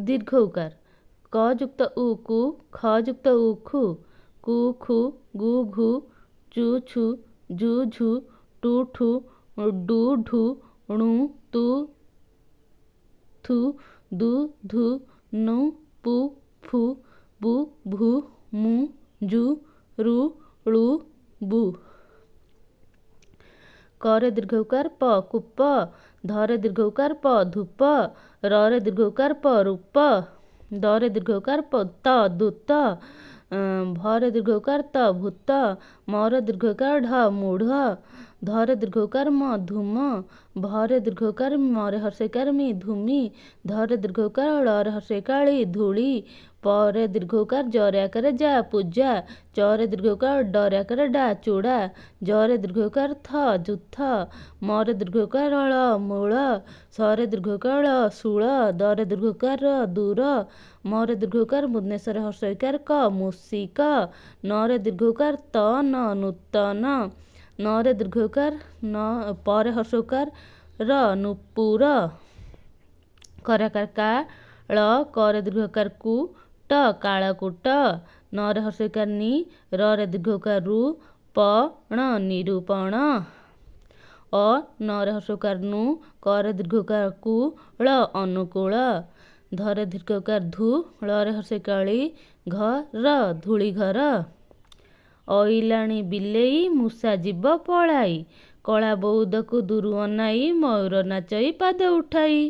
दीर्घ उकार क युक्त उ कु ख युक्त उ खु कु खु गु घु चु छु जु झु टु ठु डु ढु णु तु थु दु धु नु पु फु बु भु मु जु रु ळु बु। क रे दीर्घ उकार प कूप ध रे दीर्घ उकार प धूप र रे दीर्घ उकार प रूप द रे दीर्घ उकार प त दूत भ रे दीर्घ उकार त भूत म रे दीर्घ उकार ढ मूढ़ ध रे दीर्घ उकार म धूम भ रे दीर्घ उकार म रे हर्षेकार मी धूमि ध रे दीर्घ उकार ळ रे हर्षेकाळी धूଳି प रे दीर्घ उकार ज रे आकार जा पूजा च रे दीर्घ उकार ड रे आकार डा चूड़ा ज रे दीर्घ उकार थ जुथ म रे दीर्घ उकार ळ मूळ स रे दीर्घ उकार ळ शूळ द रे दीर्घ उकार र दूर म रे दीर्घ उकार मुद्नेश्वर हर्षइकार क मूषिक न रे दीर्घ उकार त न नूतन न रे दीर्घ उकार न प रे हर्ष उकार र नूपुर क रे आकार का ळ क रे दीर्घ उकार कु ट काळकूट न रे हर्ष उकार नि र रे दीर्घ उकार रु प ण निरूपण अ न रे हर्ष उकार नु क रे दीर्घ उकार कु ळ अनुकूल ध रे दीर्घ उकार धु ळ रे हर्षकाळी घ र धूଳି घर ଅଇଲାଣି ବିଲେଇ ମୂଷା ଯିବ ପଳାଇ କଳା ବଉଦକୁ ଦୂରୁ ଅନାଇ ମୟୂର ନାଚଇ ପାଦ ଉଠାଇ।